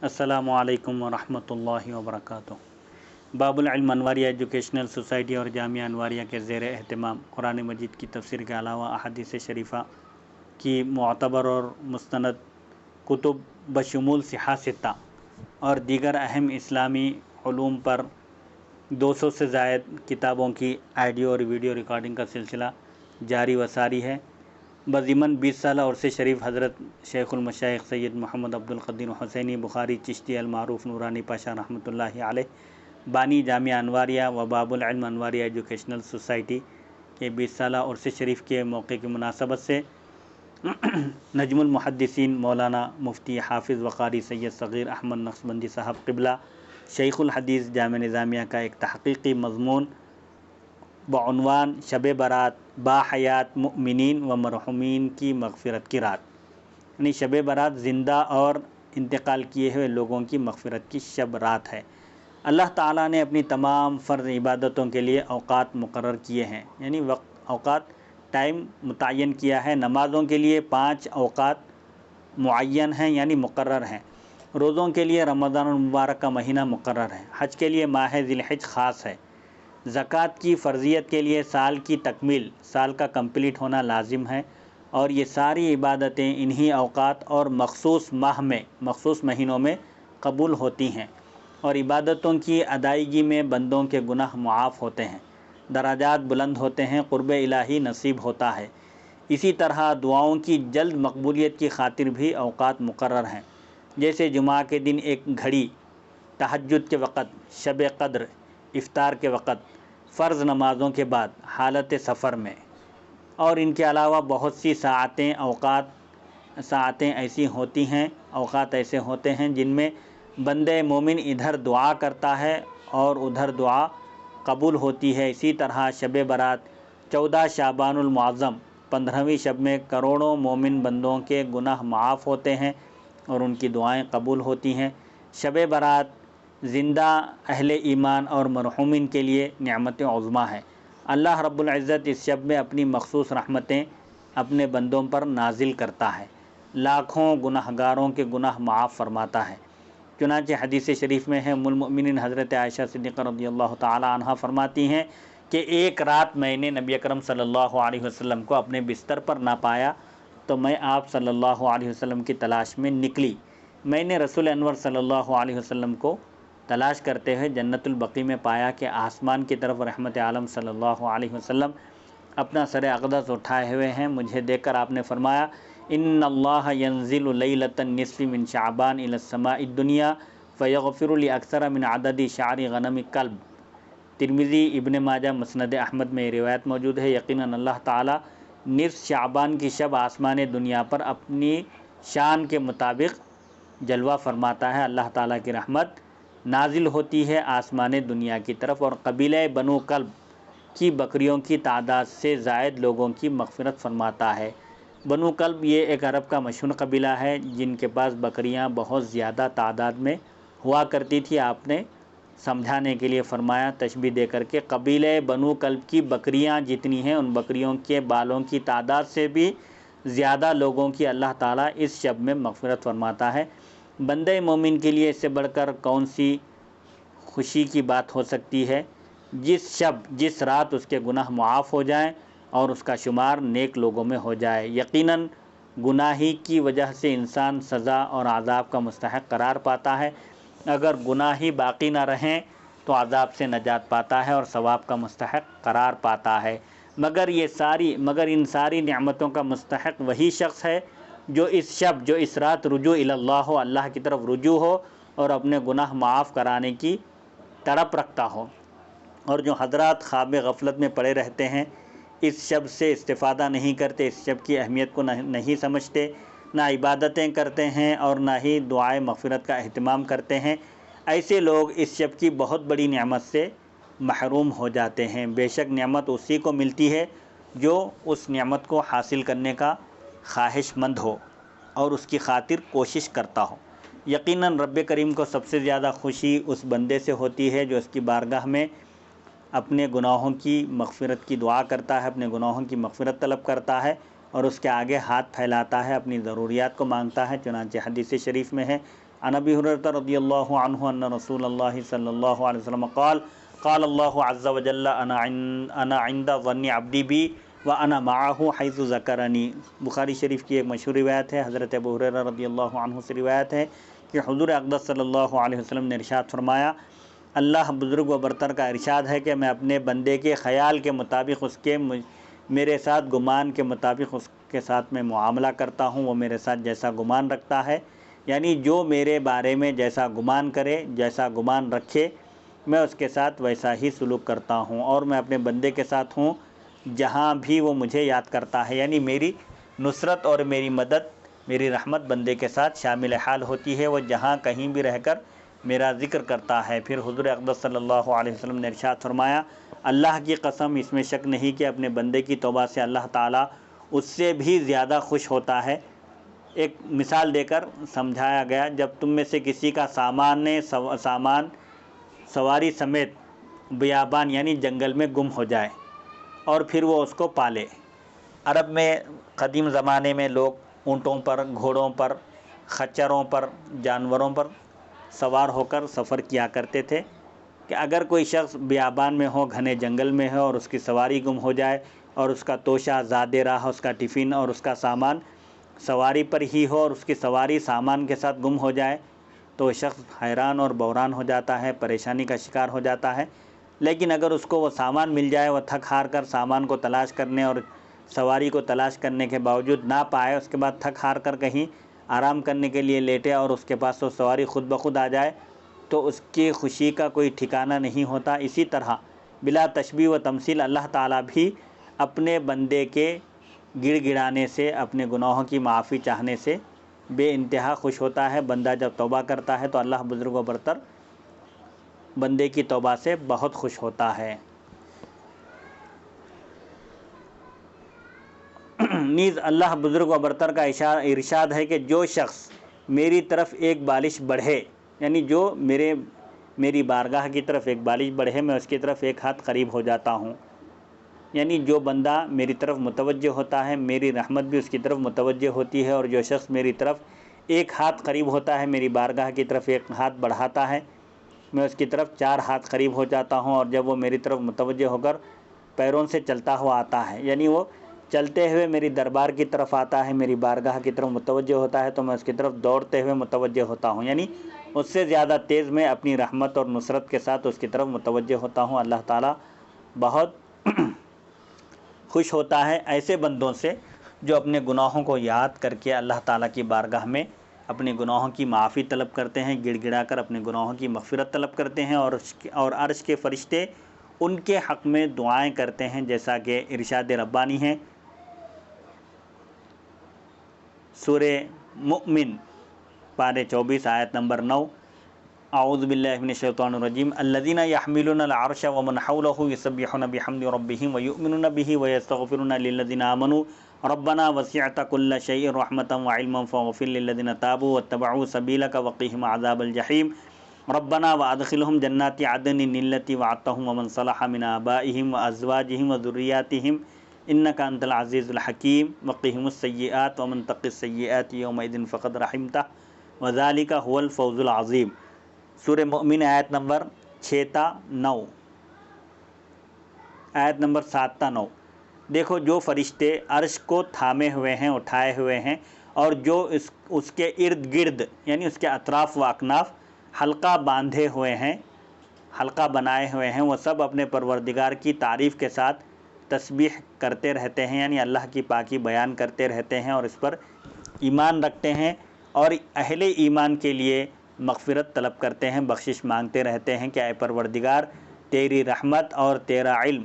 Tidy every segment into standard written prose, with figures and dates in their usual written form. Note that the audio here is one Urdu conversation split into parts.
السلام علیکم ورحمۃ اللہ وبرکاتہ۔ باب العلم انواریہ ایجوکیشنل سوسائٹی اور جامعہ انواریہ کے زیر اہتمام قرآن مجید کی تفسیر کے علاوہ احادیث شریفہ کی معتبر اور مستند کتب بشمول صحاح ستہ اور دیگر اہم اسلامی علوم پر 200 سے زائد کتابوں کی آڈیو اور ویڈیو ریکارڈنگ کا سلسلہ جاری و ساری ہے۔ بضمن 20 سالہ عرص شریف حضرت شیخ المشائخ سید محمد عبد القدیر حسینی بخاری چشتی المعروف نورانی پاشا رحمۃ اللہ علیہ بانی جامعہ انواریہ و باب العلم انواریہ ایجوکیشنل سوسائٹی کے 20 سالہ عرص شریف کے موقع کی مناسبت سے نجم المحدثین مولانا مفتی حافظ وقاری سید صغیر احمد نقشبندی صاحب قبلہ شیخ الحدیث جامعہ نظامیہ کا ایک تحقیقی مضمون بعنوان شب برات باحیات مؤمنین و مرحومین کی مغفرت کی رات، یعنی شب برات زندہ اور انتقال کیے ہوئے لوگوں کی مغفرت کی شب رات ہے۔ اللہ تعالیٰ نے اپنی تمام فرض عبادتوں کے لیے اوقات مقرر کیے ہیں، یعنی اوقات ٹائم متعین کیا ہے۔ نمازوں کے لیے 5 اوقات معین ہیں یعنی مقرر ہیں۔ روزوں کے لیے رمضان المبارک کا مہینہ مقرر ہے۔ حج کے لیے ماہ ذی الحج خاص ہے۔ زکوٰۃ کی فرضیت کے لیے سال کی تکمیل، سال کا کمپلیٹ ہونا لازم ہے، اور یہ ساری عبادتیں انہی اوقات اور مخصوص ماہ میں، مخصوص مہینوں میں قبول ہوتی ہیں، اور عبادتوں کی ادائیگی میں بندوں کے گناہ معاف ہوتے ہیں، درجات بلند ہوتے ہیں، قرب الہی نصیب ہوتا ہے۔ اسی طرح دعاؤں کی جلد مقبولیت کی خاطر بھی اوقات مقرر ہیں، جیسے جمعہ کے دن ایک گھڑی، تہجد کے وقت، شب قدر، افطار کے وقت، فرض نمازوں کے بعد، حالت سفر میں، اور ان کے علاوہ بہت سی ساعتیں ایسی ہوتی ہیں، اوقات ایسے ہوتے ہیں جن میں بندے مومن ادھر دعا کرتا ہے اور ادھر دعا قبول ہوتی ہے۔ اسی طرح شب برات 14 شعبان المعظم 15ویں شب میں کروڑوں مومن بندوں کے گناہ معاف ہوتے ہیں اور ان کی دعائیں قبول ہوتی ہیں۔ شب برات زندہ اہل ایمان اور مرحومین کے لیے نعمت عظمیٰ ہے۔ اللہ رب العزت اس شب میں اپنی مخصوص رحمتیں اپنے بندوں پر نازل کرتا ہے، لاکھوں گناہ گاروں کے گناہ معاف فرماتا ہے۔ چنانچہ حدیث شریف میں ہے، ام المؤمنین حضرت عائشہ صدیقہ رضی اللہ تعالی عنہ فرماتی ہیں کہ ایک رات میں نے نبی اکرم صلی اللہ علیہ وسلم کو اپنے بستر پر نہ پایا تو میں آپ صلی اللہ علیہ وسلم کی تلاش میں نکلی۔ میں نے رسول انور صلی اللہ علیہ وسلم کو تلاش کرتے ہوئے جنت البقیع میں پایا کہ آسمان کی طرف رحمت عالم صلی اللہ علیہ وسلم اپنا سر اقدس اٹھائے ہوئے ہیں۔ مجھے دیکھ کر آپ نے فرمایا، ان اللہ ینزل لیلۃ النصف من شعبان الی السماء الدنیا فیغفر لاکثر من عدد شعر غنم کلب۔ ترمذی، ابن ماجہ، مسند احمد میں یہ روایت موجود ہے۔ یقیناً اللہ تعالیٰ نصف شعبان کی شب آسمان دنیا پر اپنی شان کے مطابق جلوہ فرماتا ہے۔ اللہ تعالیٰ کی رحمت نازل ہوتی ہے آسمان دنیا کی طرف، اور قبیلہ بنو کلب کی بکریوں کی تعداد سے زائد لوگوں کی مغفرت فرماتا ہے۔ بنو کلب یہ ایک عرب کا مشہور قبیلہ ہے جن کے پاس بکریاں بہت زیادہ تعداد میں ہوا کرتی تھی۔ آپ نے سمجھانے کے لیے فرمایا تشبیہ دے کر کہ قبیلہ بنو کلب کی بکریاں جتنی ہیں ان بکریوں کے بالوں کی تعداد سے بھی زیادہ لوگوں کی اللہ تعالیٰ اس شب میں مغفرت فرماتا ہے۔ بندہ مومن کے لیے اس سے بڑھ کر کون سی خوشی کی بات ہو سکتی ہے، جس رات اس کے گناہ معاف ہو جائیں اور اس کا شمار نیک لوگوں میں ہو جائے۔ یقیناً گناہی کی وجہ سے انسان سزا اور عذاب کا مستحق قرار پاتا ہے، اگر گناہی باقی نہ رہیں تو عذاب سے نجات پاتا ہے اور ثواب کا مستحق قرار پاتا ہے۔ مگر ان ساری نعمتوں کا مستحق وہی شخص ہے جو اس رات رجوع الی اللہ ہو، اللہ کی طرف رجوع ہو اور اپنے گناہ معاف کرانے کی تڑپ رکھتا ہو، اور جو حضرات خواب غفلت میں پڑے رہتے ہیں، اس شب سے استفادہ نہیں کرتے، اس شب کی اہمیت کو نہیں سمجھتے، نہ عبادتیں کرتے ہیں اور نہ ہی دعائے مغفرت کا اہتمام کرتے ہیں، ایسے لوگ اس شب کی بہت بڑی نعمت سے محروم ہو جاتے ہیں۔ بے شک نعمت اسی کو ملتی ہے جو اس نعمت کو حاصل کرنے کا خواہش مند ہو اور اس کی خاطر کوشش کرتا ہو۔ یقیناً رب کریم کو سب سے زیادہ خوشی اس بندے سے ہوتی ہے جو اس کی بارگاہ میں اپنے گناہوں کی مغفرت کی دعا کرتا ہے، اپنے گناہوں کی مغفرت طلب کرتا ہے اور اس کے آگے ہاتھ پھیلاتا ہے، اپنی ضروریات کو مانگتا ہے۔ چنانچہ حدیث شریف میں ہے، عن ابی ہریرہ رضی اللہ عنہ ان رسول اللہ صلی اللہ علیہ وسلم قال قال اللہ عز وجل انا عند ظن عبدی بی وانا معہ حیث ذکرنی۔ بخاری شریف کی ایک مشہور روایت ہے، حضرت ابو ہریرہ رضی اللہ عنہ سے روایت ہے کہ حضور اقدس صلی اللہ علیہ وسلم نے ارشاد فرمایا، اللہ بزرگ و برتر کا ارشاد ہے کہ میں اپنے بندے کے خیال کے مطابق اس کے میرے ساتھ گمان کے مطابق اس کے ساتھ میں معاملہ کرتا ہوں، وہ میرے ساتھ جیسا گمان رکھتا ہے، یعنی جو میرے بارے میں جیسا گمان کرے، جیسا گمان رکھے، میں اس کے ساتھ ویسا ہی سلوک کرتا ہوں، اور میں اپنے بندے کے ساتھ ہوں جہاں بھی وہ مجھے یاد کرتا ہے، یعنی میری نصرت اور میری مدد، میری رحمت بندے کے ساتھ شامل حال ہوتی ہے، وہ جہاں کہیں بھی رہ کر میرا ذکر کرتا ہے۔ پھر حضور اقدس صلی اللہ علیہ وسلم نے ارشاد فرمایا، اللہ کی قسم اس میں شک نہیں کہ اپنے بندے کی توبہ سے اللہ تعالیٰ اس سے بھی زیادہ خوش ہوتا ہے۔ ایک مثال دے کر سمجھایا گیا، جب تم میں سے کسی کا سامان سواری سمیت بیابان یعنی جنگل میں گم ہو جائے اور پھر وہ اس کو پالے۔ عرب میں قدیم زمانے میں لوگ اونٹوں پر، گھوڑوں پر، خچروں پر، جانوروں پر سوار ہو کر سفر کیا کرتے تھے کہ اگر کوئی شخص بیابان میں ہو، گھنے جنگل میں ہو اور اس کی سواری گم ہو جائے اور اس کا توشہ، زادِ راہ، اس کا ٹفن اور اس کا سامان سواری پر ہی ہو اور اس کی سواری سامان کے ساتھ گم ہو جائے تو وہ شخص حیران اور بحران ہو جاتا ہے، پریشانی کا شکار ہو جاتا ہے۔ لیکن اگر اس کو وہ سامان مل جائے، وہ تھک ہار کر سامان کو تلاش کرنے اور سواری کو تلاش کرنے کے باوجود نہ پائے، اس کے بعد تھک ہار کر کہیں آرام کرنے کے لیے لیٹے اور اس کے پاس وہ سواری خود بخود آ جائے تو اس کی خوشی کا کوئی ٹھکانہ نہیں ہوتا۔ اسی طرح بلا تشبیہ و تمثیل اللہ تعالیٰ بھی اپنے بندے کے گڑ گڑانے سے، اپنے گناہوں کی معافی چاہنے سے بے انتہا خوش ہوتا ہے۔ بندہ جب توبہ کرتا ہے تو اللہ بزرگ و برتر بندے کی توبہ سے بہت خوش ہوتا ہے۔ نیز اللہ بزرگ و برتر کا ارشاد ہے کہ جو شخص میری طرف ایک بالش بڑھے، یعنی جو میری بارگاہ کی طرف ایک بالش بڑھے، میں اس کی طرف ایک ہاتھ قریب ہو جاتا ہوں، یعنی جو بندہ میری طرف متوجہ ہوتا ہے میری رحمت بھی اس کی طرف متوجہ ہوتی ہے، اور جو شخص میری طرف ایک ہاتھ قریب ہوتا ہے، میری بارگاہ کی طرف ایک ہاتھ بڑھاتا ہے، میں اس کی طرف 4 ہاتھ قریب ہو جاتا ہوں، اور جب وہ میری طرف متوجہ ہو کر پیروں سے چلتا ہوا آتا ہے، یعنی وہ چلتے ہوئے میری دربار کی طرف آتا ہے، میری بارگاہ کی طرف متوجہ ہوتا ہے تو میں اس کی طرف دوڑتے ہوئے متوجہ ہوتا ہوں، یعنی اس سے زیادہ تیز میں اپنی رحمت اور نصرت کے ساتھ اس کی طرف متوجہ ہوتا ہوں۔ اللہ تعالیٰ بہت خوش ہوتا ہے ایسے بندوں سے جو اپنے گناہوں کو یاد کر کے اللہ تعالیٰ کی بارگاہ میں اپنے گناہوں کی معافی طلب کرتے ہیں، گڑ گڑا کر اپنے گناہوں کی مغفرت طلب کرتے ہیں، اور عرش کے فرشتے ان کے حق میں دعائیں کرتے ہیں، جیسا کہ ارشاد ربانی ہے سورہ مؤمن پارے 24 آیت نمبر 9، اعوذ باللہ من الشیطان الرجیم الذین یحملون العرش ومن حولہ یسبحون بحمد ربہم ویؤمنون بہ ویستغفرون للذین آمنوا ربنا وسعت کل شیء رحمتا وعلما فاغفر للذین تابوا واتبعوا سبیلک وقہم عذاب الجحیم ربنا وادخلہم جنات عدن التی وعدتہم ومن صلح من آبائہم وازواجہم وذریاتہم انک انت العزیز الحکیم وقہم السیئات ومن تق السیئات یومئذ فقد رحمتہ وذالک هو الفوز العظیم۔ سورہ مؤمن آیت نمبر 6 تا 9، آیت نمبر 7 تا 9۔ دیکھو جو فرشتے عرش کو تھامے ہوئے ہیں، اٹھائے ہوئے ہیں، اور جو اس کے ارد گرد یعنی اس کے اطراف و اکناف حلقہ باندھے ہوئے ہیں، حلقہ بنائے ہوئے ہیں، وہ سب اپنے پروردگار کی تعریف کے ساتھ تسبیح کرتے رہتے ہیں، یعنی اللہ کی پاکی بیان کرتے رہتے ہیں اور اس پر ایمان رکھتے ہیں، اور اہل ایمان کے لیے مغفرت طلب کرتے ہیں، بخشش مانگتے رہتے ہیں کہ اے پروردگار تیری رحمت اور تیرا علم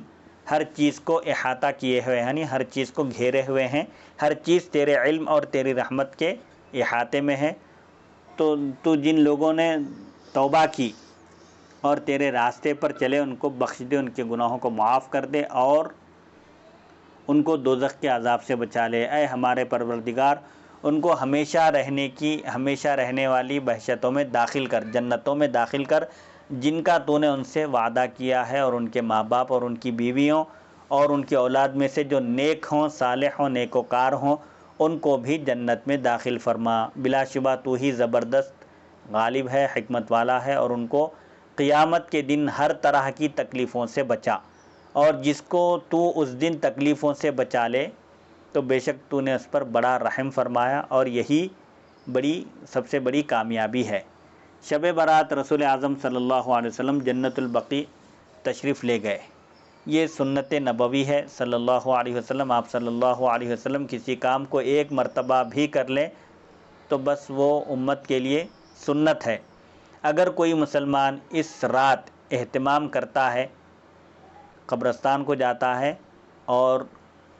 ہر چیز کو احاطہ کیے ہوئے ہیں، یعنی ہر چیز کو گھیرے ہوئے ہیں، ہر چیز تیرے علم اور تیری رحمت کے احاطے میں ہے، تو جن لوگوں نے توبہ کی اور تیرے راستے پر چلے ان کو بخش دے، ان کے گناہوں کو معاف کر دے اور ان کو دوزخ کے عذاب سے بچا لے۔ اے ہمارے پروردگار ان کو ہمیشہ رہنے والی بہشتوں میں داخل کر، جنتوں میں داخل کر، جن کا تو نے ان سے وعدہ کیا ہے، اور ان کے ماں باپ اور ان کی بیویوں اور ان کی اولاد میں سے جو نیک ہوں، صالح ہوں، نیکوکار ہوں، ان کو بھی جنت میں داخل فرما۔ بلا شبہ تو ہی زبردست غالب ہے، حکمت والا ہے، اور ان کو قیامت کے دن ہر طرح کی تکلیفوں سے بچا، اور جس کو تو اس دن تکلیفوں سے بچا لے تو بے شک تو نے اس پر بڑا رحم فرمایا، اور یہی سب سے بڑی کامیابی ہے۔ شب برات رسول اعظم صلی اللہ علیہ وسلم جنت البقیع تشریف لے گئے۔ یہ سنت نبوی ہے صلی اللہ علیہ وسلم۔ آپ صلی اللہ علیہ وسلم کسی کام کو ایک مرتبہ بھی کر لیں تو بس وہ امت کے لیے سنت ہے۔ اگر کوئی مسلمان اس رات اہتمام کرتا ہے، قبرستان کو جاتا ہے اور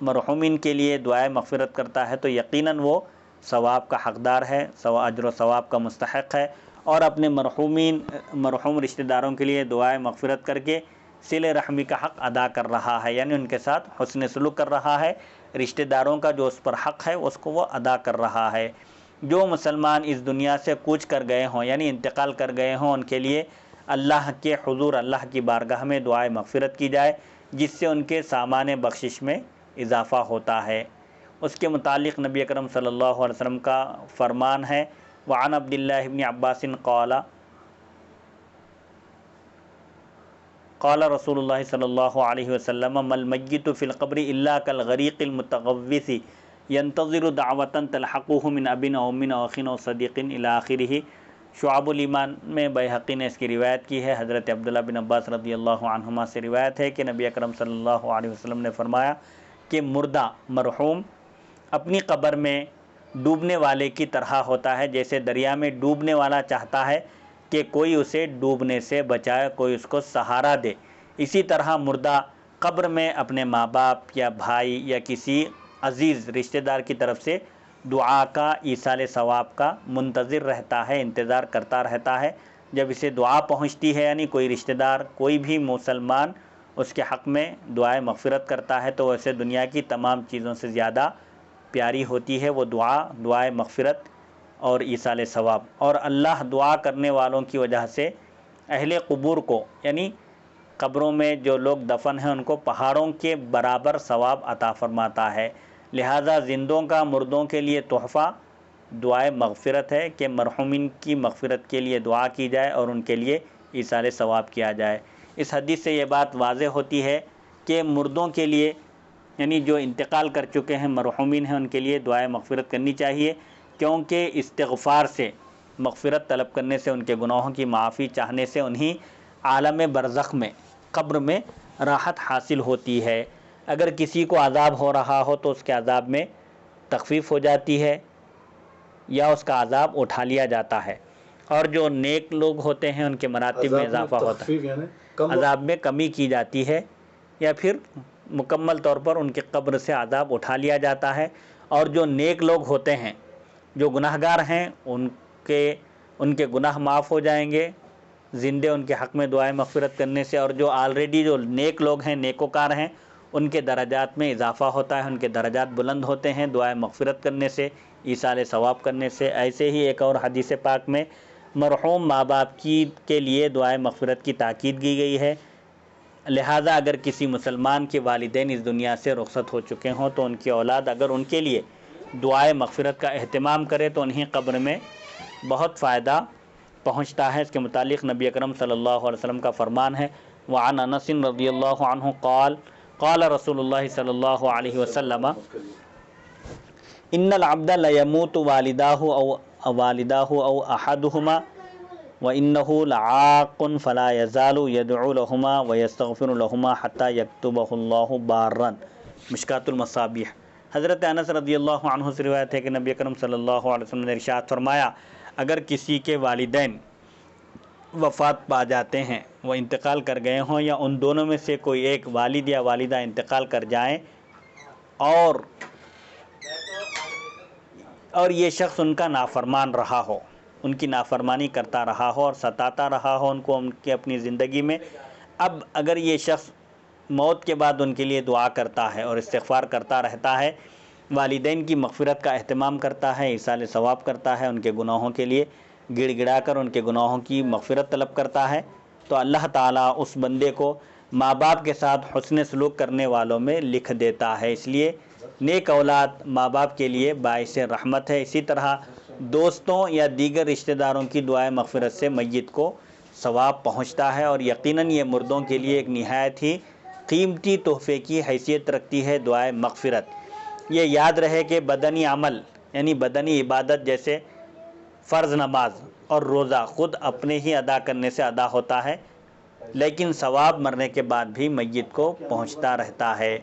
مرحومین کے لیے دعائے مغفرت کرتا ہے تو یقیناً وہ ثواب کا حقدار ہے، اجر و ثواب کا مستحق ہے، اور اپنے مرحوم رشتہ داروں کے لیے دعائے مغفرت کر کے صلہ رحمی کا حق ادا کر رہا ہے، یعنی ان کے ساتھ حسن سلوک کر رہا ہے، رشتہ داروں کا جو اس پر حق ہے اس کو وہ ادا کر رہا ہے۔ جو مسلمان اس دنیا سے کوچ کر گئے ہوں، یعنی انتقال کر گئے ہوں، ان کے لیے اللہ کے حضور، اللہ کی بارگاہ میں دعائے مغفرت کی جائے، جس سے ان کے سامان بخشش میں اضافہ ہوتا ہے۔ اس کے متعلق نبی اکرم صلی اللہ علیہ وسلم کا فرمان ہے، وعن عبداللہ ابن عباس قال رسول اللہ صلی اللہ علیہ وسلم ما المیت فی القبر الا کالغریق المتغوث ینتظر دعوة تلحقه من اب او من اخ او صدیق الی آخرہ۔ شعب الایمان میں بیہقی نے اس کی روایت کی ہے۔ حضرت عبداللہ بن عباس رضی اللہ عنہما سے روایت ہے کہ نبی اکرم صلی اللہ علیہ وسلم نے فرمایا کہ مردہ مرحوم اپنی قبر میں ڈوبنے والے کی طرح ہوتا ہے، جیسے دریا میں ڈوبنے والا چاہتا ہے کہ کوئی اسے ڈوبنے سے بچائے، کوئی اس کو سہارا دے، اسی طرح مردہ قبر میں اپنے ماں باپ یا بھائی یا کسی عزیز رشتہ دار کی طرف سے دعا کا، ایصال ثواب کا منتظر رہتا ہے، انتظار کرتا رہتا ہے۔ جب اسے دعا پہنچتی ہے، یعنی کوئی رشتہ دار، کوئی بھی مسلمان اس کے حق میں دعائے مغفرت کرتا ہے تو اسے دنیا کی تمام چیزوں سے زیادہ پیاری ہوتی ہے وہ دعائے مغفرت اور ایصال ثواب۔ اور اللہ دعا کرنے والوں کی وجہ سے اہل قبور کو، یعنی قبروں میں جو لوگ دفن ہیں، ان کو پہاڑوں کے برابر ثواب عطا فرماتا ہے۔ لہذا زندوں کا مردوں کے لیے تحفہ دعائے مغفرت ہے کہ مرحومین کی مغفرت کے لیے دعا کی جائے اور ان کے لیے ایصال ثواب کیا جائے۔ اس حدیث سے یہ بات واضح ہوتی ہے کہ مردوں کے لیے، یعنی جو انتقال کر چکے ہیں، مرحومین ہیں، ان کے لیے دعائے مغفرت کرنی چاہیے، کیونکہ استغفار سے، مغفرت طلب کرنے سے، ان کے گناہوں کی معافی چاہنے سے انہیں عالم برزخ میں، قبر میں راحت حاصل ہوتی ہے۔ اگر کسی کو عذاب ہو رہا ہو تو اس کے عذاب میں تخفیف ہو جاتی ہے یا اس کا عذاب اٹھا لیا جاتا ہے، اور جو نیک لوگ ہوتے ہیں ان کے مراتب میں اضافہ ہوتا ہے، عذاب میں کمی کی جاتی ہے، یا پھر مکمل طور پر ان کے قبر سے عذاب اٹھا لیا جاتا ہے۔ اور جو نیک لوگ ہوتے ہیں، جو گناہگار ہیں، ان کے گناہ معاف ہو جائیں گے زندے ان کے حق میں دعائے مغفرت کرنے سے، اور جو آلریڈی جو نیک لوگ ہیں، نیکوکار ہیں، ان کے درجات میں اضافہ ہوتا ہے، ان کے درجات بلند ہوتے ہیں دعائے مغفرت کرنے سے، ایصال ثواب کرنے سے۔ ایسے ہی ایک اور حدیث پاک میں مرحوم ماں باپ کے لیے دعائے مغفرت کی تاکید کی گئی ہے۔ لہذا اگر کسی مسلمان کے والدین اس دنیا سے رخصت ہو چکے ہوں تو ان کی اولاد اگر ان کے لیے دعائے مغفرت کا اہتمام کرے تو انہیں قبر میں بہت فائدہ پہنچتا ہے۔ اس کے متعلق نبی اکرم صلی اللہ علیہ وسلم کا فرمان ہے، وعن انس رضی اللہ عنہ قال قال رسول اللہ صلی اللہ علیہ وسلم ان العبد لیموت والداہ او احدہما وانہ لعاق فلا یزال یدعو لہما ویستغفر لہما حتی یکتبہ اللہ بارا۔ مشکاۃ المصابیح۔ حضرت انس رضی اللہ عنہ سے روایت ہے کہ نبی اکرم صلی اللہ علیہ وسلم نے ارشاد فرمایا، اگر کسی کے والدین وفات پا جاتے ہیں، وہ انتقال کر گئے ہوں، یا ان دونوں میں سے کوئی ایک، والد یا والدہ انتقال کر جائیں، اور یہ شخص ان کا نافرمان رہا ہو، ان کی نافرمانی کرتا رہا ہو اور ستاتا رہا ہو ان کو ان کی اپنی زندگی میں، اب اگر یہ شخص موت کے بعد ان کے لیے دعا کرتا ہے اور استغفار کرتا رہتا ہے، والدین کی مغفرت کا اہتمام کرتا ہے، ایصال ثواب کرتا ہے، ان کے گناہوں کے لیے گڑ گڑا کر ان کے گناہوں کی مغفرت طلب کرتا ہے، تو اللہ تعالیٰ اس بندے کو ماں باپ کے ساتھ حسن سلوک کرنے والوں میں لکھ دیتا ہے۔ اس لیے نیک اولاد ماں باپ کے لیے باعث رحمت ہے۔ اسی طرح دوستوں یا دیگر رشتہ داروں کی دعائے مغفرت سے میت کو ثواب پہنچتا ہے، اور یقیناً یہ مردوں کے لیے ایک نہایت ہی قیمتی تحفے کی حیثیت رکھتی ہے دعائے مغفرت۔ یہ یاد رہے کہ بدنی عمل یعنی بدنی عبادت جیسے فرض نماز اور روزہ خود اپنے ہی ادا کرنے سے ادا ہوتا ہے، لیکن ثواب مرنے کے بعد بھی میت کو پہنچتا رہتا ہے۔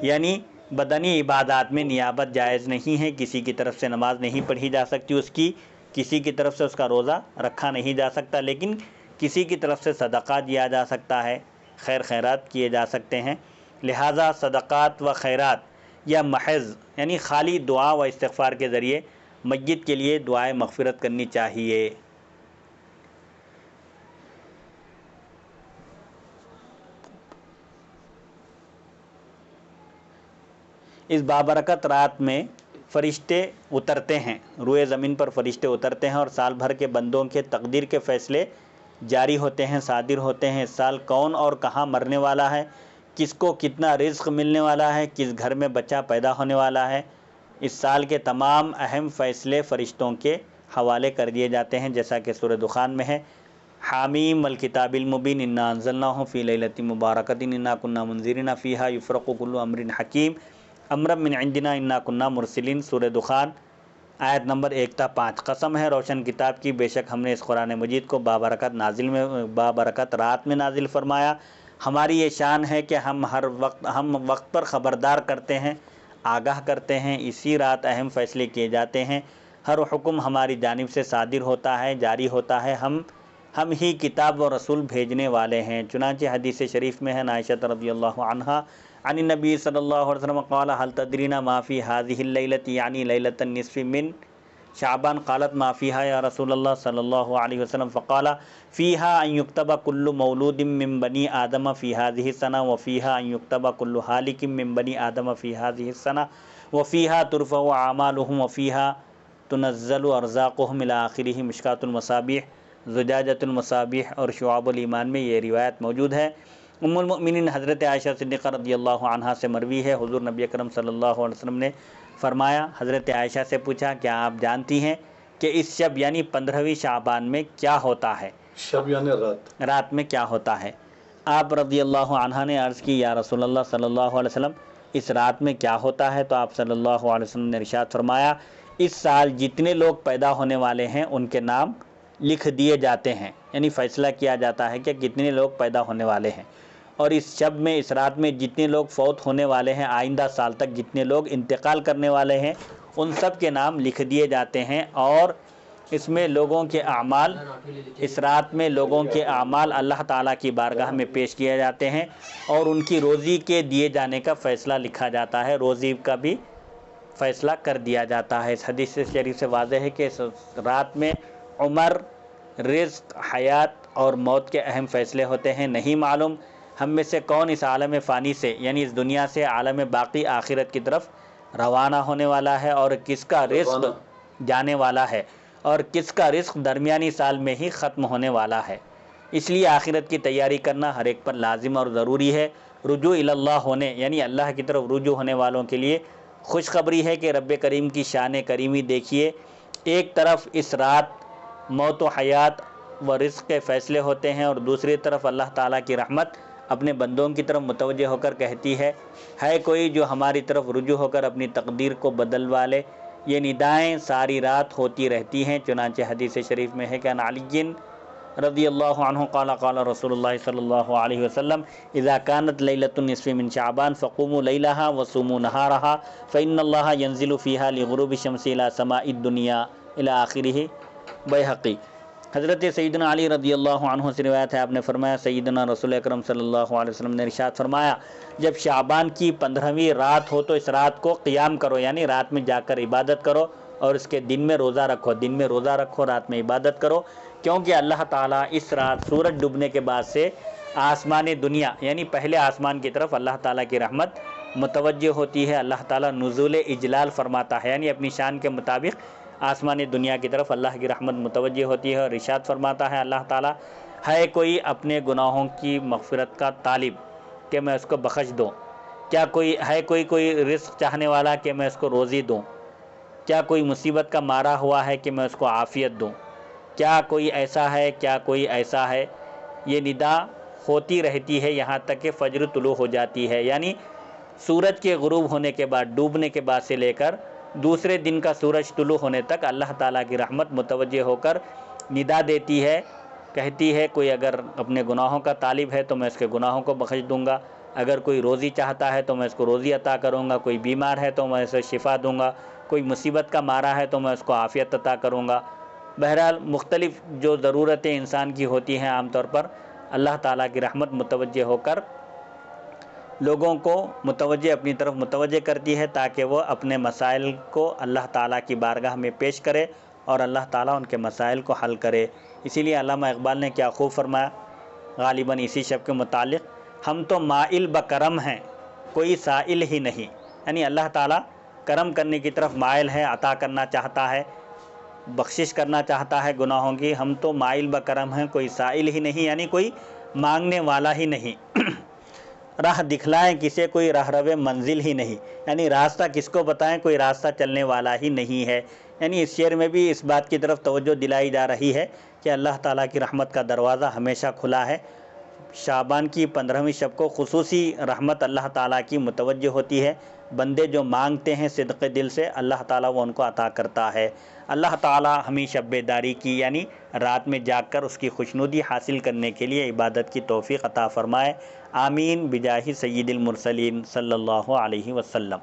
یعنی بدنی عبادات میں نیابت جائز نہیں ہے، کسی کی طرف سے نماز نہیں پڑھی جا سکتی، کسی کی طرف سے اس کا روزہ رکھا نہیں جا سکتا، لیکن کسی کی طرف سے صدقہ دیا جا سکتا ہے، خیرات کیے جا سکتے ہیں۔ لہٰذا صدقات و خیرات یا محض یعنی خالی دعا و استغفار کے ذریعے میت کے لیے دعائے مغفرت کرنی چاہیے۔ اس بابرکت رات میں فرشتے اترتے ہیں، روئے زمین پر فرشتے اترتے ہیں، اور سال بھر کے بندوں کے تقدیر کے فیصلے جاری ہوتے ہیں، صادر ہوتے ہیں۔ اس سال کون اور کہاں مرنے والا ہے، کس کو کتنا رزق ملنے والا ہے، کس گھر میں بچہ پیدا ہونے والا ہے، اس سال کے تمام اہم فیصلے فرشتوں کے حوالے کر دیے جاتے ہیں، جیسا کہ سورہ دخان میں ہے، حامیم والکتاب المبین انا انزلناہ فی لیلۃ مبارکۃ انا کنا منذرین فیہا یفرق کل امر حکیم امرا من عندنا انا کنا مرسلین۔ سورہ دخان آیت نمبر 1 تا 5۔ قسم ہے روشن کتاب کی، بے شک ہم نے اس قرآن مجید کو بابرکت رات میں نازل فرمایا۔ ہماری یہ شان ہے کہ ہم وقت پر خبردار کرتے ہیں، آگاہ کرتے ہیں، اسی رات اہم فیصلے کیے جاتے ہیں، ہر حکم ہماری جانب سے صادر ہوتا ہے، جاری ہوتا ہے، ہم ہی کتاب و رسول بھیجنے والے ہیں۔ چنانچہ حدیث شریف میں ہے، عائشہ رضی اللہ عنہا عن النبی صلی اللہ علیہ وسلم قال هل تدرین ما فی هذه الليلة یعنی لیلۃ النصف من شعبان؟ قالت ما فیہا یا رسول اللہ صلی اللہ علیہ وسلم؟ فقال فیہا ان یکتب کل مولود من بنی آدم فی هذه السنة وفیہا ان یکتب کل ہالک من بنی آدم فی هذه السنة وفیہا ترفع اعمالهم وفیہا تنزل ارزاقهم الى آخرہ۔ مشکاۃ المصابیح، زجاجۃ المصابیح اور شعاب الایمان میں یہ روایت موجود ہے۔ ام المؤمنین حضرت عائشہ صدیقہ رضی اللہ عنہا سے مروی ہے، حضور نبی اکرم صلی اللہ علیہ وسلم نے فرمایا، حضرت عائشہ سے پوچھا، کیا آپ جانتی ہیں کہ اس شب یعنی 15ویں شعبان میں کیا ہوتا ہے؟ شب یعنی رات میں کیا ہوتا ہے؟ آپ رضی اللہ عنہا نے عرض کی، یا رسول اللہ صلی اللہ علیہ وسلم، اس رات میں کیا ہوتا ہے؟ تو آپ صلی اللہ علیہ وسلم نے ارشاد فرمایا، اس سال جتنے لوگ پیدا ہونے والے ہیں ان کے نام لکھ دیے جاتے ہیں، یعنی فیصلہ کیا جاتا ہے کہ کتنے لوگ پیدا ہونے والے ہیں، اور اس شب میں، اس رات میں جتنے لوگ فوت ہونے والے ہیں، آئندہ سال تک جتنے لوگ انتقال کرنے والے ہیں، ان سب کے نام لکھ دیے جاتے ہیں، اور اس میں لوگوں کے اعمال، اس رات میں لوگوں کے اعمال اللہ تعالیٰ کی بارگاہ میں پیش کیے جاتے ہیں، اور ان کی روزی کے دیے جانے کا فیصلہ لکھا جاتا ہے، روزی کا بھی فیصلہ کر دیا جاتا ہے۔ اس حدیث شریف سے واضح ہے کہ اس رات میں عمر، رزق، حیات اور موت کے اہم فیصلے ہوتے ہیں۔ نہیں معلوم ہم میں سے کون اس عالم فانی سے یعنی اس دنیا سے عالم باقی آخرت کی طرف روانہ ہونے والا ہے، اور کس کا رزق جانے والا ہے، اور کس کا رزق درمیانی سال میں ہی ختم ہونے والا ہے۔ اس لیے آخرت کی تیاری کرنا ہر ایک پر لازم اور ضروری ہے۔ رجوع الی اللہ ہونے یعنی اللہ کی طرف رجوع ہونے والوں کے لیے خوشخبری ہے کہ رب کریم کی شان کریمی دیکھیے، ایک طرف اس رات موت و حیات و رزق کے فیصلے ہوتے ہیں، اور دوسری طرف اللہ تعالیٰ کی رحمت اپنے بندوں کی طرف متوجہ ہو کر کہتی ہے کوئی جو ہماری طرف رجوع ہو کر اپنی تقدیر کو بدلوا لے۔ یہ ندائیں ساری رات ہوتی رہتی ہیں۔ چنانچہ حدیث شریف میں ہے کہ عن علی رضی اللہ عنہ قال قال رسول اللہ صلی اللہ علیہ وسلم اذا كانت لیلۃ النصف من شعبان فقوموا لیلها وصوموا نهارها فإن الله ينزل فيها لغروب الشمس الى سماء الدنيا الى آخرہ۔ بیہقی۔ حضرت سیدنا علی رضی اللہ عنہ سے روایت ہے، آپ نے فرمایا، سیدنا رسول اکرم صلی اللہ علیہ وسلم نے ارشاد فرمایا، جب شعبان کی 15ویں رات ہو تو اس رات کو قیام کرو، یعنی رات میں جا کر عبادت کرو، اور اس کے دن میں روزہ رکھو، رات میں عبادت کرو، کیونکہ اللہ تعالیٰ اس رات سورج ڈوبنے کے بعد سے آسمان دنیا یعنی پہلے آسمان کی طرف اللہ تعالیٰ کی رحمت متوجہ ہوتی ہے۔ اللہ تعالیٰ نزول اجلال فرماتا ہے، یعنی اپنی شان کے مطابق آسمان دنیا کی طرف اللہ کی رحمت متوجہ ہوتی ہے، اور ارشاد فرماتا ہے اللہ تعالیٰ، ہے کوئی اپنے گناہوں کی مغفرت کا طالب کہ میں اس کو بخش دوں؟ کیا کوئی رزق چاہنے والا کہ میں اس کو روزی دوں؟ کیا کوئی مصیبت کا مارا ہوا ہے کہ میں اس کو عافیت دوں؟ کیا کوئی ایسا ہے؟ یہ ندا ہوتی رہتی ہے یہاں تک کہ فجر طلوع ہو جاتی ہے، یعنی سورج کے غروب ہونے کے بعد، ڈوبنے کے بعد سے لے کر دوسرے دن کا سورج طلوع ہونے تک اللہ تعالیٰ کی رحمت متوجہ ہو کر ندا دیتی ہے، کہتی ہے کوئی اگر اپنے گناہوں کا طالب ہے تو میں اس کے گناہوں کو بخش دوں گا، اگر کوئی روزی چاہتا ہے تو میں اس کو روزی عطا کروں گا، کوئی بیمار ہے تو میں اسے شفا دوں گا، کوئی مصیبت کا مارا ہے تو میں اس کو عافیت عطا کروں گا۔ بہرحال مختلف جو ضرورتیں انسان کی ہوتی ہیں، عام طور پر اللہ تعالیٰ کی رحمت متوجہ ہو کر لوگوں کو اپنی طرف متوجہ کرتی ہے تاکہ وہ اپنے مسائل کو اللہ تعالیٰ کی بارگاہ میں پیش کرے اور اللہ تعالیٰ ان کے مسائل کو حل کرے۔ اسی لیے علامہ اقبال نے کیا خوب فرمایا، غالباً اسی شب کے متعلق، ہم تو مائل بکرم ہیں کوئی سائل ہی نہیں، یعنی اللہ تعالیٰ کرم کرنے کی طرف مائل ہے، عطا کرنا چاہتا ہے، بخشش کرنا چاہتا ہے گناہوں کی، ہم تو مائل بکرم ہیں کوئی سائل ہی نہیں، یعنی کوئی مانگنے والا ہی نہیں، راہ دکھلائیں کسے کوئی راہ رو منزل ہی نہیں، یعنی راستہ کس کو بتائیں، کوئی راستہ چلنے والا ہی نہیں ہے۔ یعنی اس شعر میں بھی اس بات کی طرف توجہ دلائی جا رہی ہے کہ اللہ تعالیٰ کی رحمت کا دروازہ ہمیشہ کھلا ہے۔ شعبان کی 15ویں شب کو خصوصی رحمت اللہ تعالیٰ کی متوجہ ہوتی ہے، بندے جو مانگتے ہیں صدق دل سے اللہ تعالیٰ وہ ان کو عطا کرتا ہے۔ اللہ تعالیٰ ہمیں شب بیداری کی، یعنی رات میں جاگ کر اس کی خوشنودی حاصل کرنے کے لیے عبادت کی توفیق عطا فرمائے۔ آمین بجاہ سید المرسلین صلی اللہ علیہ وسلم۔